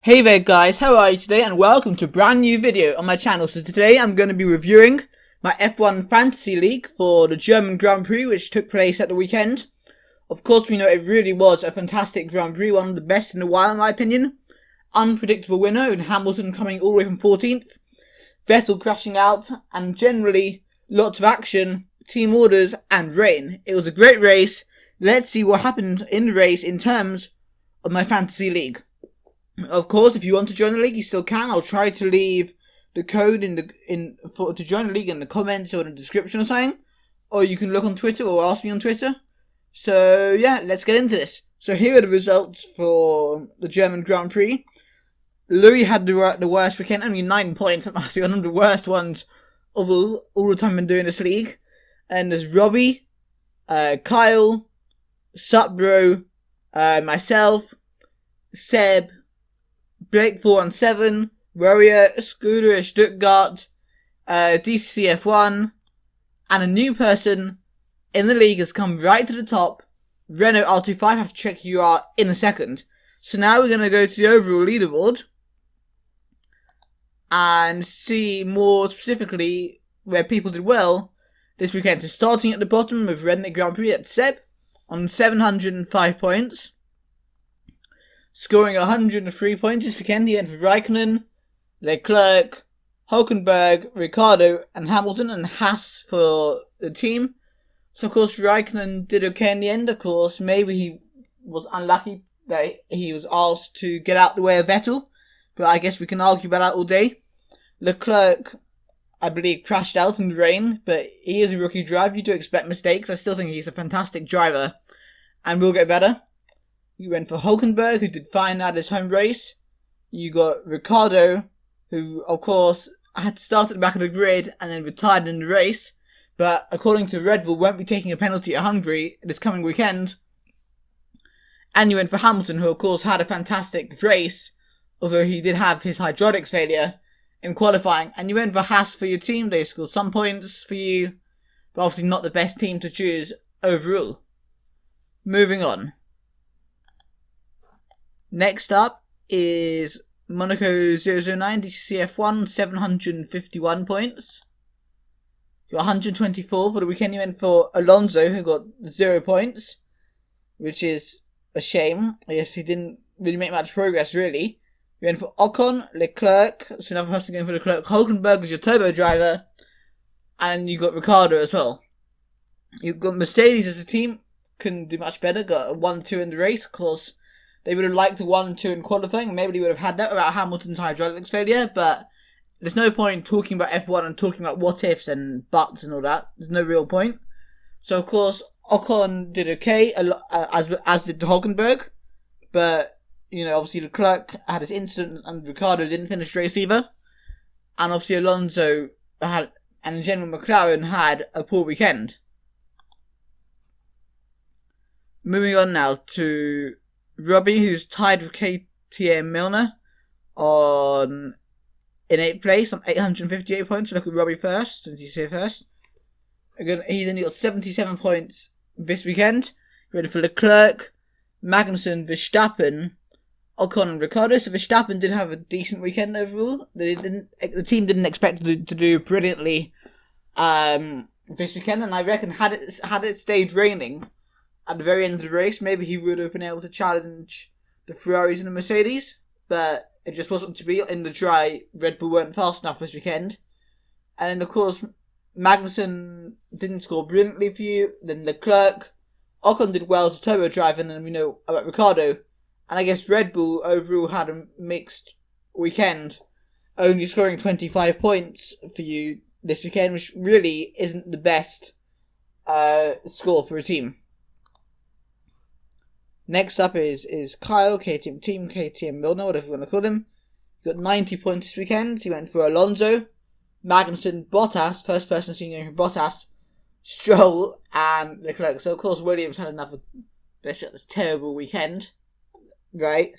Hey there guys, how are you today, and welcome to a brand new video on my channel. So today I'm going to be reviewing my F1 Fantasy League for the German Grand Prix, which took place at the weekend. Of course, we know it really was a fantastic Grand Prix, one of the best in a while in my opinion. Unpredictable winner, and Hamilton coming all the way from 14th. Vettel crashing out, and generally lots of action, team orders and rain. It was a great race. Let's see what happened in the race in terms of my Fantasy League. Of course, if you want to join the league, you still can. I'll try to leave the code to join the league in the comments or in the description or something. Or you can look on Twitter or ask me on Twitter. So yeah, let's get into this. So here are the results for the German Grand Prix. Louis had the worst weekend, only 9 points. That must be one of the worst ones of all the time I've been doing this league. And there's Robbie, Kyle, Supbro, myself, Seb, Blake 417, Warrior, Scooter, Stuttgart, DCCF1, and a new person in the league has come right to the top. Renault R25, I have to check who you are in a second. So now we're going to go to the overall leaderboard and see more specifically where people did well this weekend. So starting at the bottom with Renault Grand Prix at Seb on 705 points. Scoring 103 points this weekend, he went for Raikkonen, Leclerc, Hulkenberg, Ricciardo, and Hamilton, and Haas for the team. So, of course, Raikkonen did okay in the end. Of course, maybe he was unlucky that he was asked to get out the way of Vettel, but I guess we can argue about that all day. Leclerc, I believe, crashed out in the rain, but he is a rookie driver. You do expect mistakes. I still think he's a fantastic driver and will get better. You went for Hulkenberg, who did fine at his home race. You got Ricciardo, who, of course, had to start at the back of the grid and then retired in the race. But according to Red Bull, won't be taking a penalty at Hungary this coming weekend. And you went for Hamilton, who, of course, had a fantastic race, although he did have his hydraulics failure in qualifying. And you went for Haas for your team. They scored some points for you, but obviously not the best team to choose overall. Moving on. Next up is Monaco 009 DCCF1, 751 points. You got 124 for the weekend. You went for Alonso, who got 0 points, which is a shame. I guess he didn't really make much progress, really. You went for Ocon, Leclerc, so another person going for Leclerc. Hulkenberg was your turbo driver, and you got Ricciardo as well. You got Mercedes as a team, couldn't do much better, got a 1-2 in the race, of course. They would have liked the 1-2 in qualifying. Maybe they would have had that without Hamilton's hydraulics failure. But there's no point talking about F1 and talking about what ifs and buts and all that. There's no real point. So of course Ocon did okay, as did Hulkenberg. But you know, obviously Leclerc had his incident and Ricciardo didn't finish the race either. And obviously Alonso and in general McLaren had a poor weekend. Moving on now to Robbie, who's tied with KTM Milner in 8th place on 858 points. Look at Robbie first, since he's here first. Again, he's only got 77 points this weekend. Ready for Leclerc, Magnussen, Verstappen, Ocon, and Ricciardo. So Verstappen did have a decent weekend overall. The team didn't expect to do brilliantly this weekend, and I reckon had it stayed raining at the very end of the race, maybe he would have been able to challenge the Ferraris and the Mercedes, but it just wasn't to be. In the dry, Red Bull weren't fast enough this weekend. And then, of course, Magnussen didn't score brilliantly for you. Then Leclerc, Ocon did well as a turbo driver, and then we know about Ricciardo. And I guess Red Bull overall had a mixed weekend, only scoring 25 points for you this weekend, which really isn't the best score for a team. Next up is Kyle, KTM Milner, whatever you want to call him. He got 90 points this weekend. He went for Alonso, Magnussen, Bottas, first person seen going for Bottas, Stroll, and Leclerc. So, of course, Williams had another this terrible weekend. Right?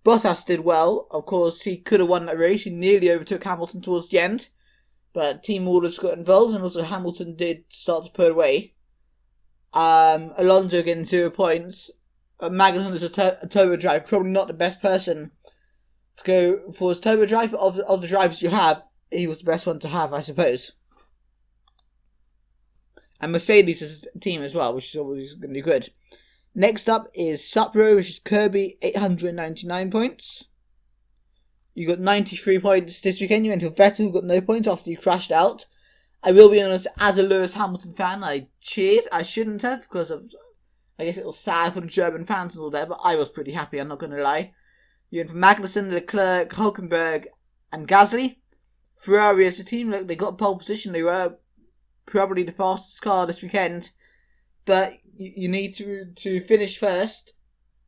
Bottas did well. Of course, he could have won that race. He nearly overtook Hamilton towards the end. But team orders got involved, and also Hamilton did start to put away. Alonso getting 0 points. Magnussen is a turbo drive, probably not the best person to go for his turbo drive. Of the drivers you have, he was the best one to have, I suppose. And Mercedes is a team as well, which is always going to be good. Next up is Supro, which is Kirby, 899 points. You got 93 points this weekend. You went to Vettel, who got no points after you crashed out. I will be honest, as a Lewis Hamilton fan, I cheered. I shouldn't have, because I guess it was sad for the German fans and all that, but I was pretty happy, I'm not going to lie. You went for Magnussen, Leclerc, Hülkenberg, and Gasly. Ferrari as a team, look, they got pole position. They were probably the fastest car this weekend, but you need to finish first.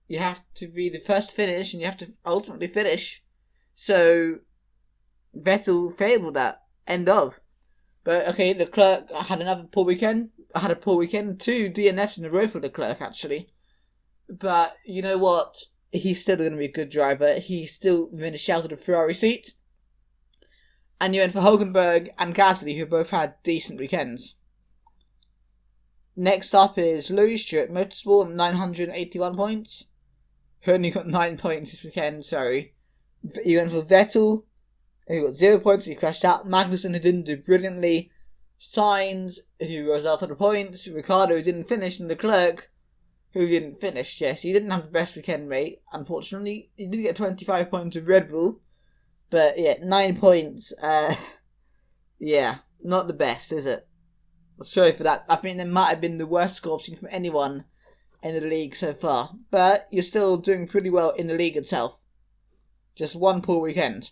You have to be the first to finish, and you have to ultimately finish. So Vettel failed with that. End of. But okay, Leclerc had another poor weekend. I had a poor weekend. 2 DNFs in a row for Leclerc, actually. But you know what? He's still going to be a good driver. He's still within a shout of the Ferrari seat. And you went for Hülkenberg and Gasly, who both had decent weekends. Next up is Louis Stewart, Motorsport, 981 points. Who only got 9 points this weekend, sorry. You went for Vettel, who got 0 points, he crashed out. Magnussen, who didn't do brilliantly. Sainz, who was out of the points. Ricciardo, who didn't finish. And Leclerc, who didn't finish. Yes, he didn't have the best weekend, mate. Unfortunately, he did get 25 points with Red Bull. But yeah, 9 points. Yeah, not the best, is it? Sorry for that. I think that might have been the worst score I've seen from anyone in the league so far. But you're still doing pretty well in the league itself. Just one poor weekend.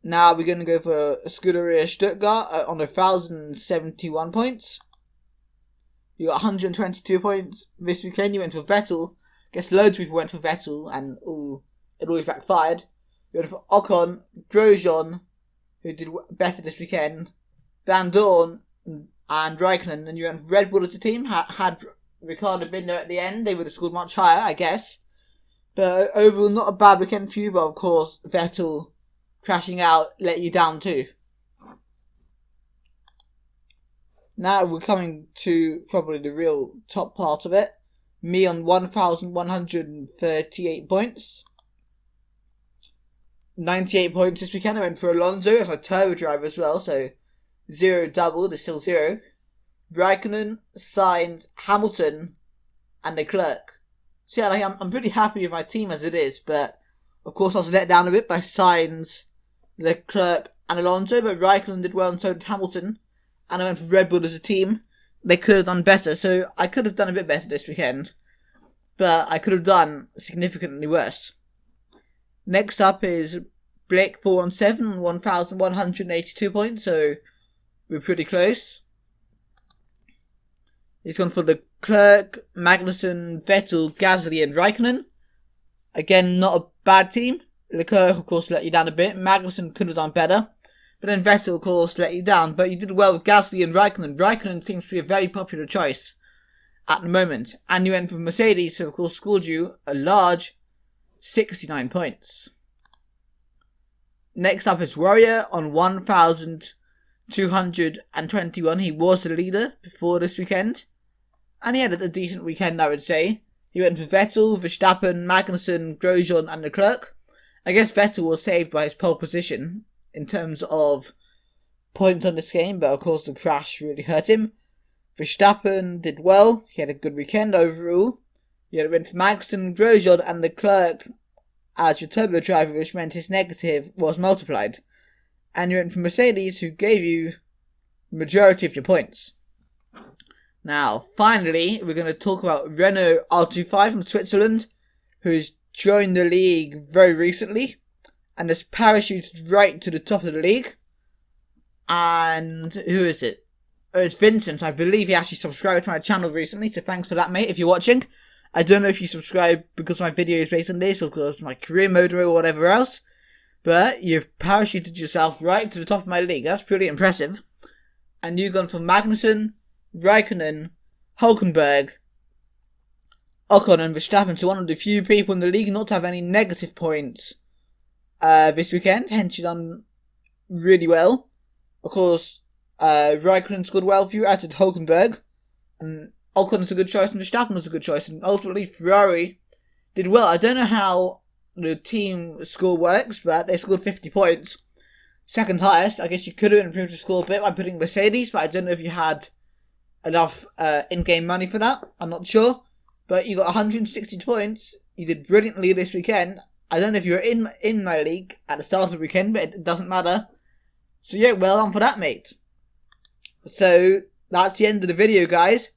Now we're going to go for Scuderia Stuttgart on 1,071 points. You got 122 points this weekend. You went for Vettel. Guess loads of people went for Vettel, and it always backfired. You went for Ocon, Grosjean, who did better this weekend, Van Dorn, and Raikkonen. And you went for Red Bull as a team. Had Ricciardo been there at the end, they would have scored much higher, I guess. But overall, not a bad weekend for you, but of course, Vettel crashing out let you down too. Now we're coming to probably the real top part of it. Me on 1,138 points. 98 points this weekend. I went for Alonso as a turbo driver as well, so 0 double, there's still 0. Raikkonen, Sainz, Hamilton, and Leclerc. So yeah, like, I'm pretty happy with my team as it is, but of course I was let down a bit by Sainz, Leclerc, and Alonso, but Raikkonen did well and so did Hamilton, and I went for Red Bull as a team. They could have done better, so I could have done a bit better this weekend, but I could have done significantly worse. Next up is Blake 417, 1,182 points, so we're pretty close. He's gone for Leclerc, Magnussen, Vettel, Gasly, and Raikkonen. Again, not a bad team. Leclerc, of course, let you down a bit. Magnussen could have done better. But then Vettel, of course, let you down. But you did well with Gasly and Raikkonen. Raikkonen seems to be a very popular choice at the moment. And you went for Mercedes, so of course scored you a large 69 points. Next up is Warrior on 1,221. He was the leader before this weekend. And he had a decent weekend, I would say. He went for Vettel, Verstappen, Magnussen, Grosjean, and Leclerc. I guess Vettel was saved by his pole position in terms of points on this game, but of course the crash really hurt him. Verstappen did well. He had a good weekend overall. You went for Magnussen, Grosjean, and Leclerc as your turbo driver, which meant his negative was multiplied. And you went for Mercedes, who gave you the majority of your points. Now, finally, we're going to talk about Renault R25 from Switzerland, who's joined the league very recently and has parachuted right to the top of the league. And who is it? Oh, it's Vincent. I believe he actually subscribed to my channel recently, so thanks for that, mate, if you're watching. I don't know if you subscribe because my video is based on this or because of my career mode or whatever else, but you've parachuted yourself right to the top of my league. That's pretty impressive. And you've gone from Magnussen, Raikkonen, Hülkenberg, Ocon, and Verstappen to one of the few people in the league not to have any negative points this weekend. Hence, you've done really well. Of course, Raikkonen scored well for you, as did Hülkenberg. And Ocon is a good choice, and Verstappen was a good choice. And ultimately, Ferrari did well. I don't know how the team score works, but they scored 50 points. Second highest. I guess you could have improved the score a bit by putting Mercedes, but I don't know if you had enough in-game money for that. I'm not sure. But you got 160 points. You did brilliantly this weekend. I don't know if you were in my league at the start of the weekend, but it doesn't matter. So yeah, well done for that, mate. So that's the end of the video, guys.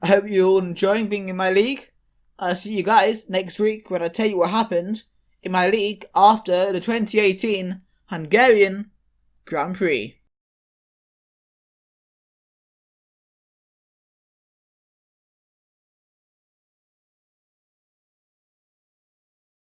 I hope you're all enjoying being in my league. I'll see you guys next week when I tell you what happened in my league after the 2018 Hungarian Grand Prix.